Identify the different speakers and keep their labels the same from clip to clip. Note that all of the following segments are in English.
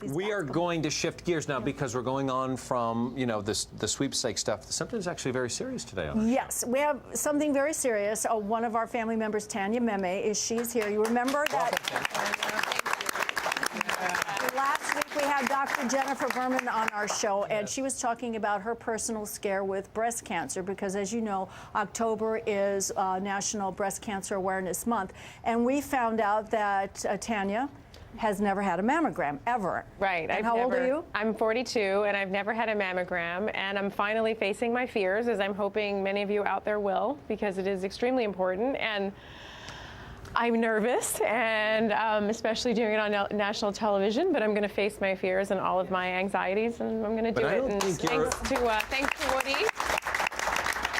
Speaker 1: We are going to shift gears now because we're going on from, you know, the sweepstakes stuff. Something's actually very serious today on our
Speaker 2: Yes, we have something very serious. One of our family members, Tanya Meme, she's here. You remember that last week we had Dr. Jennifer Berman on our show, and she was talking about her personal scare with breast cancer because, as you know, October is National Breast Cancer Awareness Month, and we found out that Tanya has never had a mammogram, ever.
Speaker 3: Right.
Speaker 2: And how old are you?
Speaker 3: I'm 42, and I've never had a mammogram, and I'm finally facing my fears, as I'm hoping many of you out there will, because it is extremely important, and I'm nervous, and especially doing it on national television, but I'm going to face my fears and all of my anxieties, and I'm going to do it. And thanks to Woody.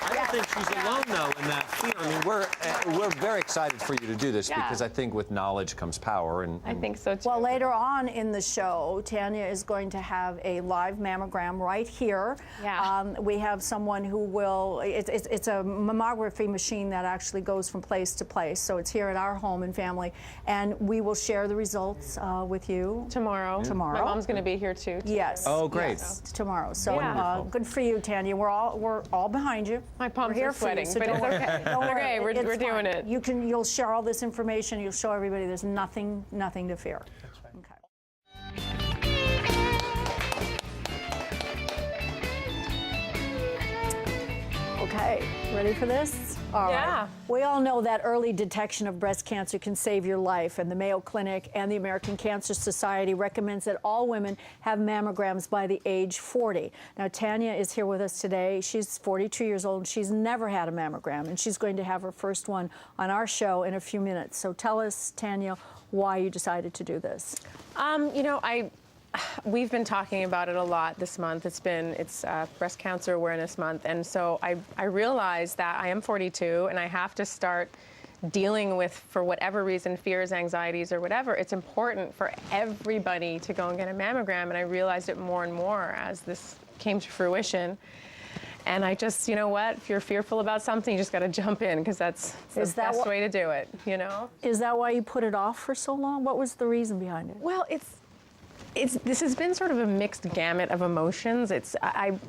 Speaker 1: I don't think she's alone, though, in that fear. I mean, we're very excited for you to do this because I think with knowledge comes power. And
Speaker 3: I think so, too.
Speaker 2: Well, later on in the show, Tanya is going to have a live mammogram right here.
Speaker 3: Yeah.
Speaker 2: We have someone who will, it's a mammography machine that actually goes from place to place. So it's here at our home and family. And we will share the results with you.
Speaker 3: Tomorrow.
Speaker 2: Tomorrow.
Speaker 3: My mom's going to be here, too.
Speaker 2: Yes.
Speaker 1: Oh, great.
Speaker 2: Yes, tomorrow. So good for you, Tanya. We're all behind you.
Speaker 3: My palms are sweating,
Speaker 2: so
Speaker 3: but it's okay.
Speaker 2: Don't worry.
Speaker 3: Okay, we're doing it.
Speaker 2: You'll share all this information. You'll show everybody there's nothing to fear. Okay, ready for this? All right. We all know that early detection of breast cancer can save your life, and the Mayo Clinic and the American Cancer Society recommends that all women have mammograms by the age 40. Now, Tanya is here with us today. She's 42 years old. She's never had a mammogram, and she's going to have her first one on our show in a few minutes. So tell us, Tanya, why you decided to do this.
Speaker 3: You know, we've been talking about it a lot this month. It's Breast Cancer Awareness Month, and so I realized that I am 42 and I have to start dealing with, for whatever reason, fears, anxieties, or whatever. It's important for everybody to go and get a mammogram, and I realized it more and more as this came to fruition. And I just, you know what, if you're fearful about something, you just got to jump in, because that's the best way to do it, you know?
Speaker 2: Is that why you put it off for so long? What was the reason behind it?
Speaker 3: Well, this has been sort of a mixed gamut of emotions. I'd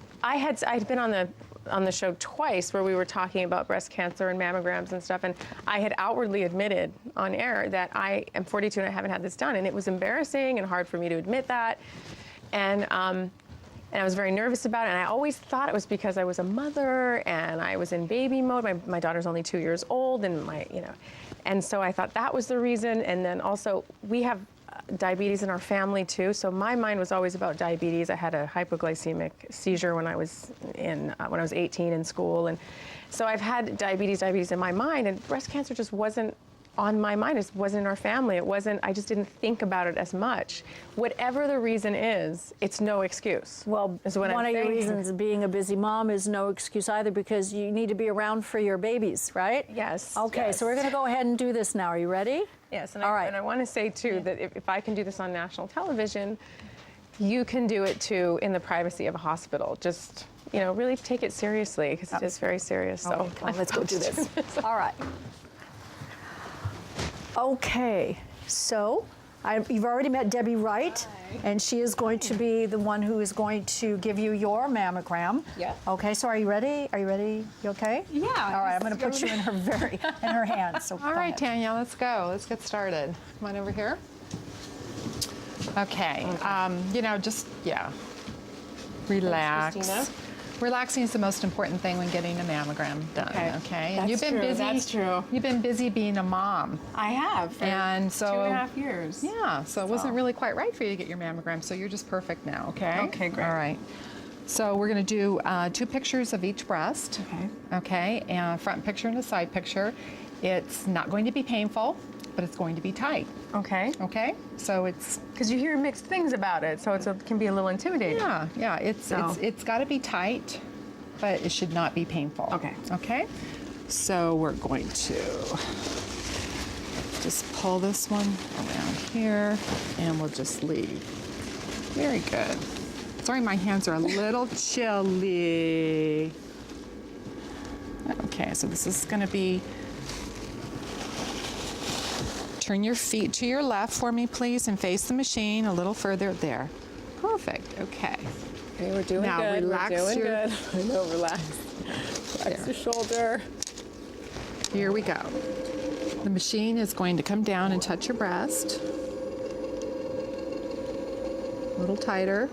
Speaker 3: been on the show twice where we were talking about breast cancer and mammograms and stuff, and I had outwardly admitted on air that I am 42 and I haven't had this done, and it was embarrassing and hard for me to admit that, and I was very nervous about it, and I always thought it was because I was a mother and I was in baby mode. My daughter's only 2 years old, and and so I thought that was the reason. And then also we have diabetes in our family too, so my mind was always about diabetes. I had a hypoglycemic seizure when I was 18 in school, and so I've had diabetes in my mind, and breast cancer just wasn't on my mind. It wasn't in our family. I just didn't think about it as much. Whatever the reason is, it's no excuse.
Speaker 2: Well, one of your reasons being a busy mom is no excuse either, because you need to be around for your babies, right?
Speaker 3: Yes.
Speaker 2: Okay, so we're going to go ahead and do this now. Are you ready?
Speaker 3: Yes, and I want to say too that if I can do this on national television, you can do it too in the privacy of a hospital. Just, really take it seriously, because it is very serious. So
Speaker 2: come on, let's go do this. All right. Okay, so you've already met Debbie Wright, and she is going to be the one who is going to give you your mammogram.
Speaker 4: Yeah.
Speaker 2: Okay, so are you ready? Are you ready? You okay?
Speaker 4: Yeah.
Speaker 2: All right, I'm going to put you in her hands. So
Speaker 4: all right, Tanya, let's go. Let's get started. Come on over here. Okay. Relax.
Speaker 3: Thanks, Christina.
Speaker 4: Relaxing is the most important thing when getting a mammogram done. Okay. And
Speaker 3: You've been busy. That's true.
Speaker 4: You've been busy being a mom.
Speaker 3: I have.
Speaker 4: And so
Speaker 3: 2.5 years.
Speaker 4: Yeah. So it wasn't really quite right for you to get your mammogram. So you're just perfect now. Okay.
Speaker 3: Okay. Great.
Speaker 4: All right. So we're going to do 2 pictures of each breast.
Speaker 3: Okay.
Speaker 4: Okay. And a front picture and a side picture. It's not going to be painful, but it's going to be tight.
Speaker 3: Okay.
Speaker 4: Okay. So it's
Speaker 3: because you hear mixed things about it, so it can be a little intimidating.
Speaker 4: Yeah. It's got to be tight, but it should not be painful.
Speaker 3: Okay.
Speaker 4: Okay. So we're going to just pull this one around here, and we'll just leave. Very good. Sorry, my hands are a little chilly. Okay, so this is going to be Turn your feet to your left for me, please, and face the machine a little further there. Perfect. Okay.
Speaker 3: Okay, we're doing
Speaker 4: Now
Speaker 3: good.
Speaker 4: relax
Speaker 3: we're doing
Speaker 4: your-
Speaker 3: good. I know, relax. Relax the shoulder.
Speaker 4: Here we go. The machine is going to come down and touch your breast. A little tighter,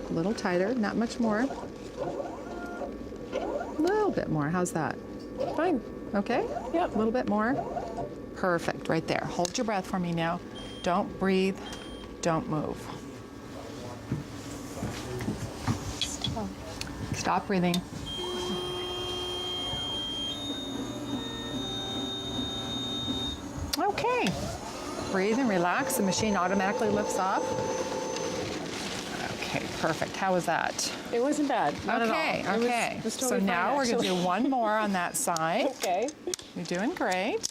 Speaker 4: not much more. A little bit more. How's that?
Speaker 3: Fine.
Speaker 4: Okay?
Speaker 3: Yep.
Speaker 4: A little bit more. Perfect, right there. Hold your breath for me now. Don't breathe, don't move. Stop breathing. Okay. Breathe and relax. The machine automatically lifts off. Okay, perfect. How was that?
Speaker 3: It wasn't bad. Not
Speaker 4: Okay,
Speaker 3: at all.
Speaker 4: okay.
Speaker 3: It was
Speaker 4: So
Speaker 3: totally fine,
Speaker 4: now we're going to
Speaker 3: actually.
Speaker 4: do one more on that side.
Speaker 3: Okay.
Speaker 4: You're doing great.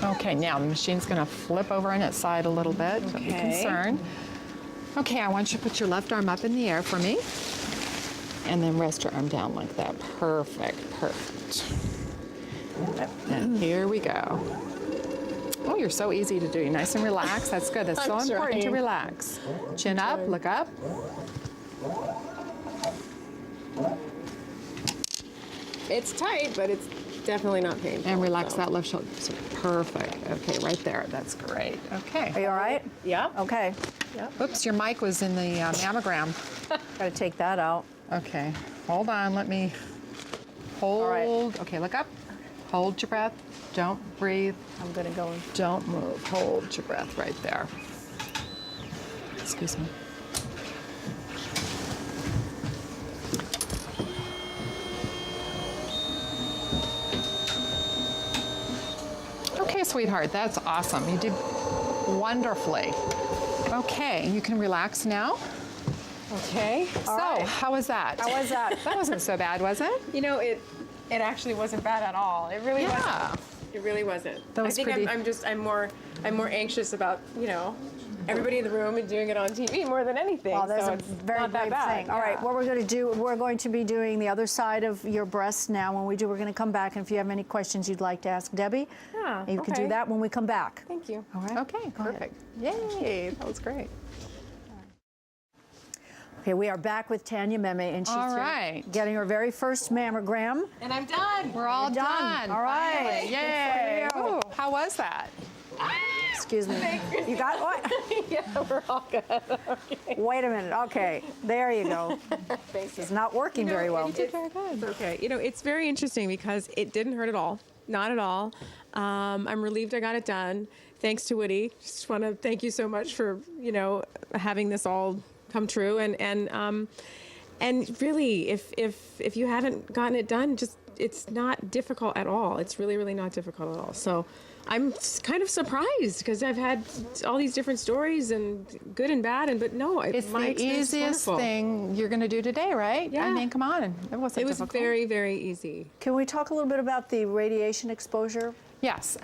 Speaker 4: Okay, now the machine's going to flip over on its side a little bit. Don't be
Speaker 3: Okay.
Speaker 4: concerned. Okay, I want you to put your left arm up in the air for me. And then rest your arm down like that. Perfect, perfect. And here we go. Oh, you're so easy to do. You're nice and relaxed. That's good. That's so
Speaker 3: I'm
Speaker 4: important to
Speaker 3: trying.
Speaker 4: relax. Chin up, look up.
Speaker 3: It's tight, but it's definitely not painful.
Speaker 4: And relax
Speaker 3: so.
Speaker 4: that left shoulder. Perfect. Okay, right there. That's great.
Speaker 2: Are
Speaker 4: Okay.
Speaker 2: you all right?
Speaker 3: Yeah.
Speaker 2: Okay.
Speaker 4: Oops, your mic was in the mammogram.
Speaker 2: Got to take that out.
Speaker 4: Okay, hold on. Let me hold.
Speaker 2: right.
Speaker 4: Okay, look up. Hold your breath. Don't breathe.
Speaker 2: I'm going to go.
Speaker 4: Don't move. Hold your breath right there. Excuse me. Okay, sweetheart, that's awesome. You did wonderfully. Okay, you can relax now.
Speaker 3: Okay.
Speaker 4: So, how was that?
Speaker 2: How was that?
Speaker 4: That wasn't so bad, was it?
Speaker 3: You know, it actually wasn't bad at all. It really
Speaker 4: Yeah.
Speaker 3: wasn't. It really wasn't.
Speaker 4: That was
Speaker 3: I think
Speaker 4: pretty-
Speaker 3: I'm more anxious about, everybody in the room and doing it on TV more than anything.
Speaker 2: Well, that's
Speaker 3: so
Speaker 2: a
Speaker 3: it's
Speaker 2: very
Speaker 3: not that
Speaker 2: brave
Speaker 3: bad.
Speaker 2: thing. All right,
Speaker 3: Yeah.
Speaker 2: what we're going to do, we're going to be doing the other side of your breast now. When we do, we're going to come back, and if you have any questions you'd like to ask Debbie,
Speaker 3: Yeah,
Speaker 2: you can do
Speaker 3: okay.
Speaker 2: that when we come back.
Speaker 3: Thank you.
Speaker 2: All right?
Speaker 4: Okay,
Speaker 2: Go ahead.
Speaker 4: perfect. Yay, that was great.
Speaker 2: Okay, we are back with Tanya Meme, and she's
Speaker 4: All
Speaker 2: here
Speaker 4: right.
Speaker 2: getting her very first mammogram.
Speaker 3: And I'm done.
Speaker 4: We're all
Speaker 2: You're
Speaker 4: done.
Speaker 2: done. All right.
Speaker 4: Finally.
Speaker 2: Good
Speaker 4: Yay.
Speaker 2: for you.
Speaker 4: Ooh, how was that?
Speaker 2: Excuse me. You got what?
Speaker 3: Yeah, we're all good. Okay.
Speaker 2: Wait a minute. Okay, there you go. This is not working very well.
Speaker 3: It's okay. It's very interesting because it didn't hurt at all. Not at all. I'm relieved I got it done. Thanks to Woody. Just want to thank you so much for, having this all come true. And really, if you haven't gotten it done, it's not difficult at all. It's really, really not difficult at all. So I'm kind of surprised because I've had all these different stories and good and bad, but no,
Speaker 4: It's
Speaker 3: my
Speaker 4: the
Speaker 3: experience is
Speaker 4: easiest
Speaker 3: wonderful.
Speaker 4: thing you're going to do today, right?
Speaker 3: Yeah.
Speaker 4: I mean, come on. It wasn't
Speaker 3: It was
Speaker 4: difficult.
Speaker 3: very, very easy.
Speaker 2: Can we talk a little bit about the radiation exposure?
Speaker 4: Yes,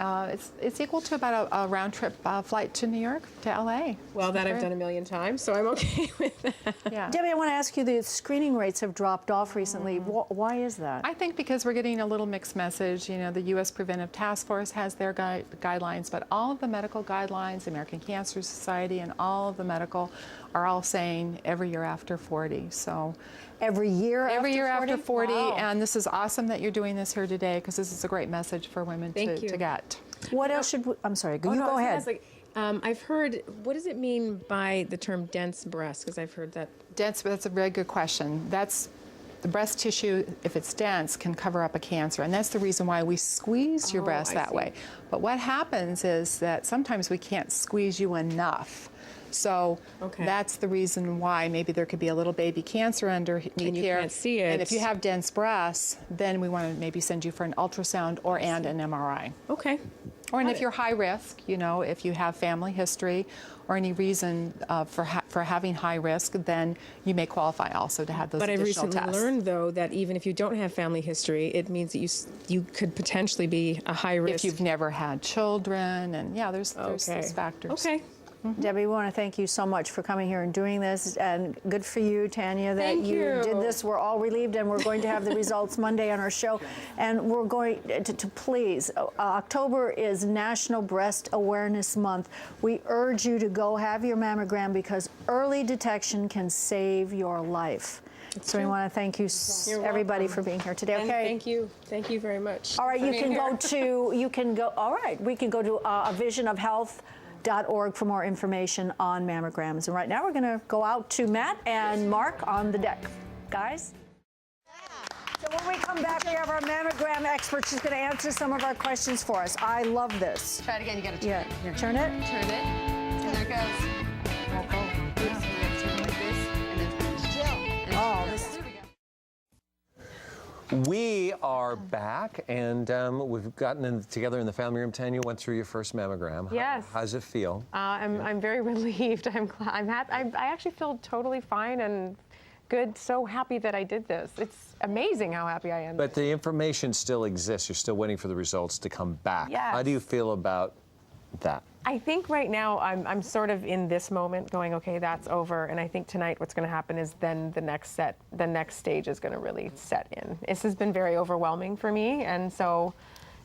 Speaker 4: it's equal to about a round trip flight to New York, to LA.
Speaker 3: Well, that I've done a million times, so I'm okay with that.
Speaker 4: Yeah.
Speaker 2: Debbie, I want to ask you, the screening rates have dropped off recently. Why is that?
Speaker 4: I think because we're getting a little mixed message. The U.S. Preventive Task Force has their guidelines, but all of the medical guidelines, the American Cancer Society, and all of the medical are all saying every year after 40. So
Speaker 2: Every year
Speaker 4: after 40,
Speaker 2: Wow.
Speaker 4: and this is awesome that you're doing this here today because this is a great message for women
Speaker 3: Thank you.
Speaker 4: to get.
Speaker 2: What else should we, I'm sorry, you go ahead.
Speaker 3: I've heard, what does it mean by the term dense breast? Because I've heard that.
Speaker 4: That's a very good question. That's the breast tissue, if it's dense, can cover up a cancer, and that's the reason why we squeeze your breast
Speaker 3: I
Speaker 4: that
Speaker 3: see.
Speaker 4: way. But what happens is that sometimes we can't squeeze you enough. So
Speaker 3: Okay.
Speaker 4: that's the reason why maybe there could be a little baby cancer underneath
Speaker 3: And you
Speaker 4: here.
Speaker 3: can't see it.
Speaker 4: And if you have dense breasts, then we want to maybe send you for an ultrasound and an MRI.
Speaker 3: Okay.
Speaker 4: Or if you're high risk, if you have family history or any reason for having high risk, then you may qualify also to have those
Speaker 3: But I've
Speaker 4: additional
Speaker 3: recently
Speaker 4: tests.
Speaker 3: learned, though, that even if you don't have family history, it means that you could potentially be a high risk.
Speaker 4: If you've never had children, and yeah, there's those factors.
Speaker 3: Okay.
Speaker 2: Debbie, we want to thank you so much for coming here and doing this, and good for you, Tanya, that you did this. We're all relieved, and we're going to have the results Monday on our show. And we're going to please, October is National Breast Awareness Month. We urge you to go have your mammogram because early detection can save your life. So we want to thank you, everybody, for being here today. Okay.
Speaker 3: And thank you very much.
Speaker 2: All right, we can go to visionofhealth.org for more information on mammograms. And right now we're going to go out to Matt and Mark on the deck. Guys? So when we come back, we have our mammogram expert. She's going to answer some of our questions for us. I love this.
Speaker 5: Try it again. You got to turn it.
Speaker 2: Here. Turn it.
Speaker 5: Turn it. And there it goes. Oops. Turn it like this. And then turn it still.
Speaker 2: Oh, this is...
Speaker 1: We are back, and we've gotten together in the family room. Tanya went through your first mammogram.
Speaker 3: Yes.
Speaker 1: How does it feel?
Speaker 3: I'm very relieved. I'm happy. I actually feel totally fine and good. So happy that I did this. It's amazing how happy I am.
Speaker 1: But the information still exists. You're still waiting for the results to come back.
Speaker 3: Yes.
Speaker 1: How do you feel about that?
Speaker 3: I think right now I'm sort of in this moment going, okay, that's over. And I think tonight what's going to happen is then the next stage is going to really set in. This has been very overwhelming for me. And so,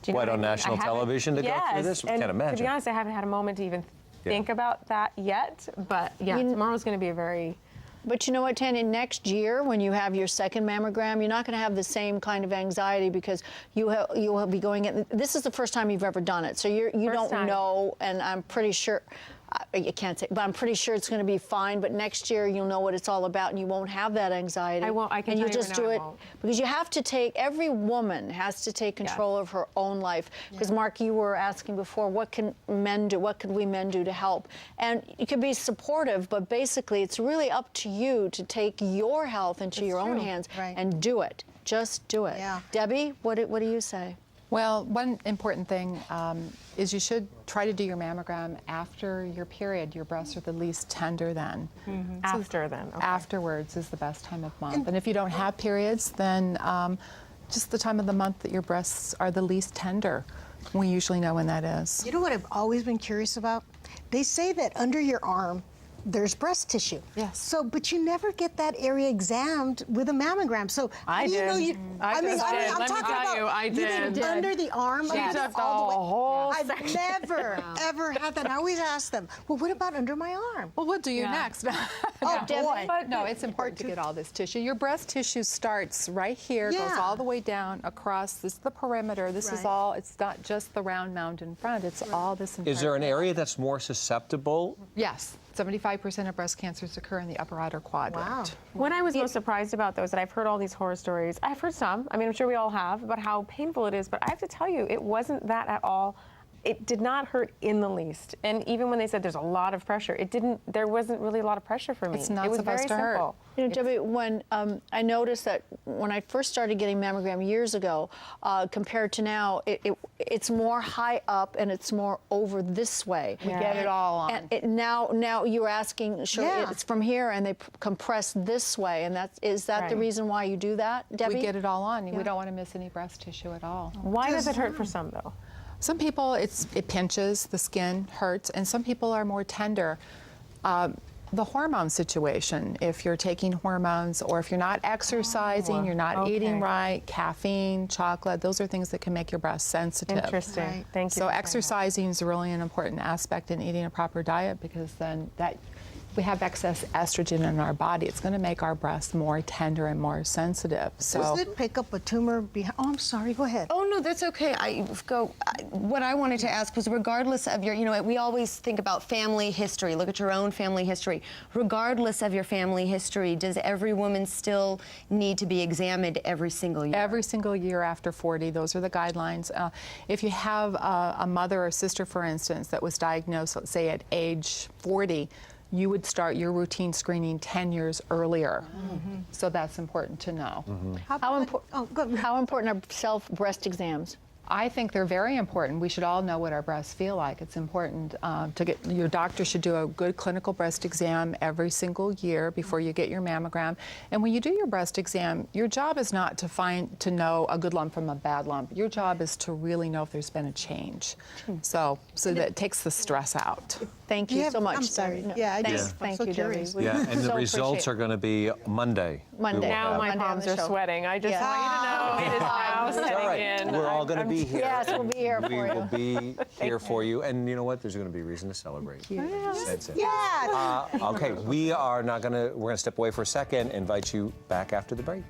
Speaker 3: do you know
Speaker 1: What, on national television to go through this? I
Speaker 3: And
Speaker 1: can't imagine.
Speaker 3: to be honest, I haven't had a moment to even think about that yet. But yeah, tomorrow's going to be a very...
Speaker 2: But you know what, Tanya, next year when you have your second mammogram, you're not going to have the same kind of anxiety because you will be going in. This is the first time you've ever done it, so you don't know, and I'm pretty sure. You can't say, but I'm pretty sure it's going to be fine. But next year, you'll know what it's all about, and you won't have that anxiety.
Speaker 3: I won't. I can
Speaker 2: and
Speaker 3: tell
Speaker 2: you
Speaker 3: you
Speaker 2: just
Speaker 3: right
Speaker 2: do
Speaker 3: now I
Speaker 2: it
Speaker 3: won't.
Speaker 2: because you have to take. Every woman has to take control of her own life. Because Mark, you were asking before, what can men do? What can we men do to help? And you can be supportive, but basically, it's really up to you to take your health into your own hands and do it. Just do it.
Speaker 6: Yeah.
Speaker 2: Debbie, what do you say?
Speaker 4: Well, one important thing is you should try to do your mammogram after your period. Your breasts are the least tender then.
Speaker 3: After then. Okay.
Speaker 4: Afterwards is the best time of month. And if you don't have periods, then just the time of the month that your breasts are the least tender. We usually know when that is.
Speaker 6: You know what I've always been curious about? They say that under your arm, there's breast tissue.
Speaker 4: Yes.
Speaker 6: So, but you never get that area examined with a mammogram. So,
Speaker 3: I
Speaker 6: how do you know
Speaker 3: did.
Speaker 6: you?
Speaker 3: I
Speaker 6: mean,
Speaker 3: did.
Speaker 6: I'm
Speaker 3: Let me
Speaker 6: talking
Speaker 3: tell
Speaker 6: about
Speaker 3: you, I
Speaker 6: you
Speaker 3: did.
Speaker 6: under the arm.
Speaker 3: She
Speaker 6: like
Speaker 3: took the
Speaker 6: all way.
Speaker 3: whole
Speaker 6: I've
Speaker 3: section.
Speaker 6: never ever had that. And I always ask them, well, what about under my arm?
Speaker 4: Well, we'll do you next.
Speaker 6: Oh boy.
Speaker 4: But no, it's important to get all this tissue. Your breast tissue starts right here, goes all the way down across. This is the perimeter. This is all. It's not just the round mound in front. It's all this.
Speaker 1: Is there an area that's more susceptible?
Speaker 4: Yes. 75% of breast cancers occur in the upper outer quadrant.
Speaker 6: Wow.
Speaker 3: What I was most surprised about, though, is that I've heard all these horror stories. I've heard some. I mean, I'm sure we all have, about how painful it is. But I have to tell you, it wasn't that at all. It did not hurt in the least. And even when they said there's a lot of pressure, there wasn't really a lot of pressure for me.
Speaker 4: It's not
Speaker 3: it was
Speaker 4: supposed
Speaker 3: very
Speaker 4: to hurt.
Speaker 3: simple.
Speaker 2: You know, Debbie, when I noticed that when I first started getting mammogram years ago, compared to now, it's more high up and it's more over this way.
Speaker 4: We get it all on.
Speaker 2: And now you're asking, it's from here and they compress this way, and is that the reason why you do that, Debbie?
Speaker 4: We get it all on. We don't want to miss any breast tissue at all.
Speaker 3: Why does it hurt for some, though?
Speaker 4: Some people, it pinches, the skin hurts, and some people are more tender. The hormone situation, if you're taking hormones or if you're not exercising, you're not eating right, caffeine, chocolate, those are things that can make your breast sensitive.
Speaker 3: Interesting.
Speaker 6: Right.
Speaker 3: Thank you.
Speaker 4: So exercising is really an important aspect in eating a proper diet, because then we have excess estrogen in our body. It's going to make our breasts more tender and more sensitive. So
Speaker 6: Does it pick up a tumor behind? Oh, I'm sorry. Go ahead.
Speaker 5: Oh, no, that's okay. What I wanted to ask was, regardless of your, we always think about family history. Look at your own family history. Regardless of your family history, does every woman still need to be examined every single year?
Speaker 4: Every single year after 40, those are the guidelines. If you have a mother or sister, for instance, that was diagnosed, let's say at age 40, you would start your routine screening 10 years earlier. So that's important to know.
Speaker 2: How important are self breast exams?
Speaker 4: I think they're very important. We should all know what our breasts feel like. It's important to get, your doctor should do a good clinical breast exam every single year before you get your mammogram. And when you do your breast exam, your job is not to know a good lump from a bad lump. Your job is to really know if there's been a change. So that it takes the stress out.
Speaker 2: Thank you so much.
Speaker 6: I'm sorry.
Speaker 2: Debbie.
Speaker 6: Yeah, I
Speaker 2: Thanks.
Speaker 6: just,
Speaker 2: Thank
Speaker 6: I'm so
Speaker 2: you, Debbie.
Speaker 6: curious.
Speaker 2: We
Speaker 1: Yeah, and the
Speaker 2: so
Speaker 1: results
Speaker 2: appreciate
Speaker 1: are going to be Monday.
Speaker 2: Monday.
Speaker 1: We will
Speaker 3: Now
Speaker 1: have-
Speaker 3: my
Speaker 2: Monday on
Speaker 3: palms
Speaker 2: the
Speaker 3: are
Speaker 2: show.
Speaker 3: sweating. I just want you to know it is now
Speaker 1: It's all
Speaker 3: setting
Speaker 1: right.
Speaker 3: in.
Speaker 1: We're all going to be here.
Speaker 2: Yes, we'll be here
Speaker 1: We
Speaker 2: for you.
Speaker 1: will be here for you. And you know what? There's going to be reason to celebrate. That's it.
Speaker 6: Yeah.
Speaker 1: Okay, we are not going to, we're going to step away for a second, invite you back after the break.